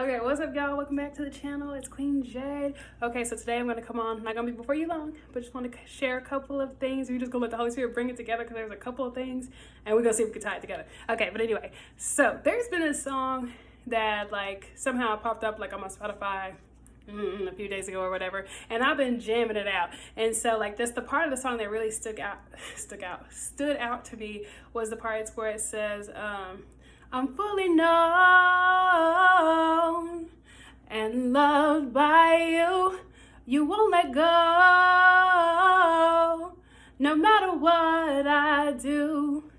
Okay, what's up, y'all? Welcome back to the channel. It's Queen Jade. Okay, so today I'm going to come on, not going to be before you long, but just want to share a couple of things. We're just going to let the Holy Spirit bring it together because there's a couple of things, and we're going to see if we can tie it together. Okay, but anyway, so there's been a song that, like, somehow popped up, like, on my Spotify a few days ago or whatever, and I've been jamming it out. And so, like, that's the part of the song that really stood out to me was the part where it says, I'm fully known and loved by you. You won't let go, no matter what I do.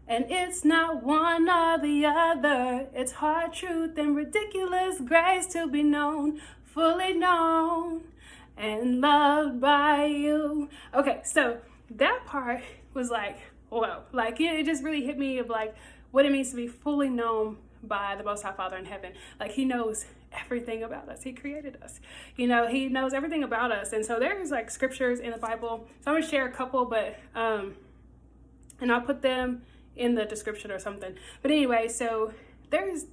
And it's not one or the other. It's hard truth and ridiculous grace to be known, fully known and loved by you. Okay, so that part was like, whoa, like it just really hit me of like what it means to be fully known by the Most High Father in heaven. Like, he knows everything about us. He created us. You know, he knows everything about us. And so there's like scriptures in the Bible. So I'm gonna share a couple, but and I'll put them in the description or something. But anyway, so there's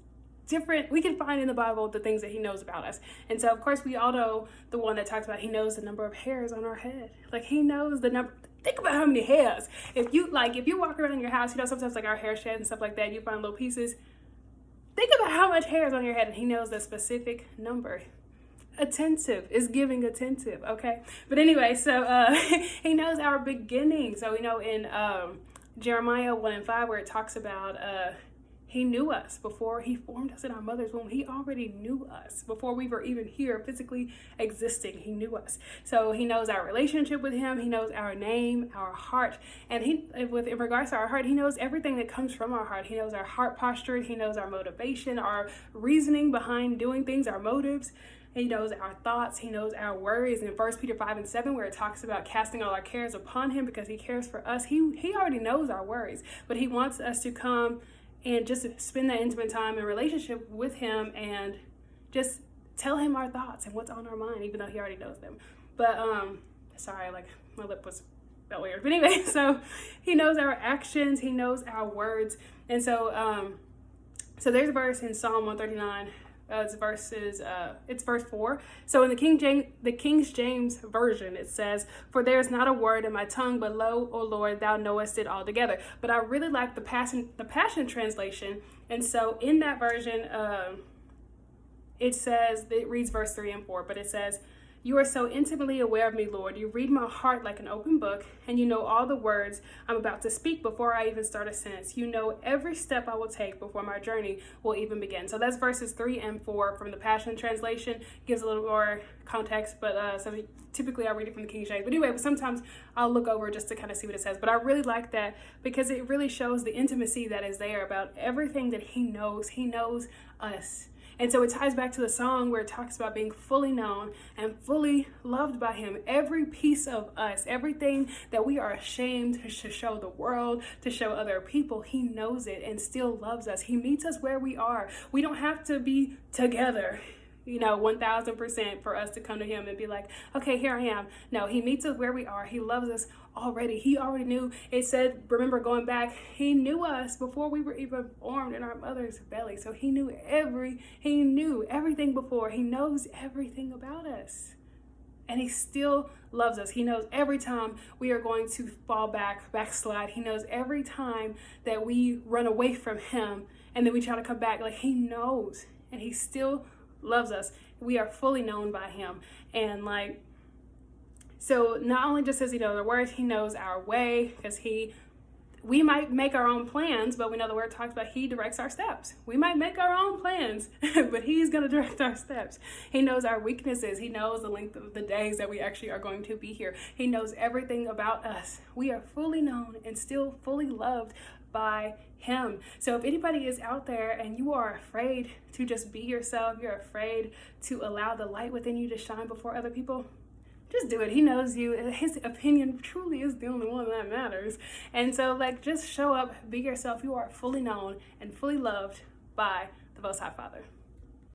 different, we can find in the Bible the things that he knows about us. And so of course we all know the one that talks about he knows the number of hairs on our head. Like, he knows the number. Think about how many hairs. If you walk around your house, you know, sometimes like our hair shed and stuff like that, you find little pieces. Think about how much hair is on your head, and he knows the specific number. Attentive is giving attentive, okay? But anyway, so he knows our beginning. So we know in Jeremiah 1:5, where it talks about he knew us before he formed us in our mother's womb. He already knew us before we were even here physically existing. He knew us. So he knows our relationship with him. He knows our name, our heart. And in regards to our heart, he knows everything that comes from our heart. He knows our heart posture. He knows our motivation, our reasoning behind doing things, our motives. He knows our thoughts. He knows our worries. In 1 Peter 5:7, where it talks about casting all our cares upon him because he cares for us. He already knows our worries, but he wants us to come and just spend that intimate time in relationship with him and just tell him our thoughts and what's on our mind, even though he already knows them. But sorry, like my lip was that weird. But anyway, so he knows our actions, he knows our words. And so so there's a verse in Psalm 139. It's verse 4. So in the King James version, it says, "For there is not a word in my tongue, but lo, O Lord, thou knowest it altogether." But I really like the Passion translation. And so in that version, it says, it reads verse 3 and 4, but it says, "You are so intimately aware of me, Lord. You read my heart like an open book, and you know all the words I'm about to speak before I even start a sentence. You know every step I will take before my journey will even begin." So that's verses 3 and 4 from the Passion translation. Gives a little more context, but so typically I read it from the King James. But anyway, sometimes I'll look over just to kind of see what it says. But I really like that because it really shows the intimacy that is there about everything that he knows. He knows us. And so it ties back to the song where it talks about being fully known and fully loved by him. Every piece of us, everything that we are ashamed to show the world, to show other people, he knows it and still loves us. He meets us where we are. We don't have to be together, 1000% for us to come to him and be like, okay, here I am. No, he meets us where we are. He loves us already. He already knew. It said, remember going back, he knew us before we were even formed in our mother's belly. So he knew everything before. He knows everything about us. And he still loves us. He knows every time we are going to fall backslide. He knows every time that we run away from him and then we try to come back. Like, he knows, and he still loves us. We are fully known by him. And like, so not only just does he know the words, he knows our way, because we might make our own plans, but we know the word talks about he directs our steps. We might make our own plans, but he's going to direct our steps. He knows our weaknesses. He knows the length of the days that we actually are going to be here. He knows everything about us. We are fully known and still fully loved by him. So if anybody is out there and you are afraid to just be yourself, you're afraid to allow the light within you to shine before other people, just do it. He knows you. His opinion truly is the only one that matters. And so, like, just show up, be yourself. You are fully known and fully loved by the Most High Father.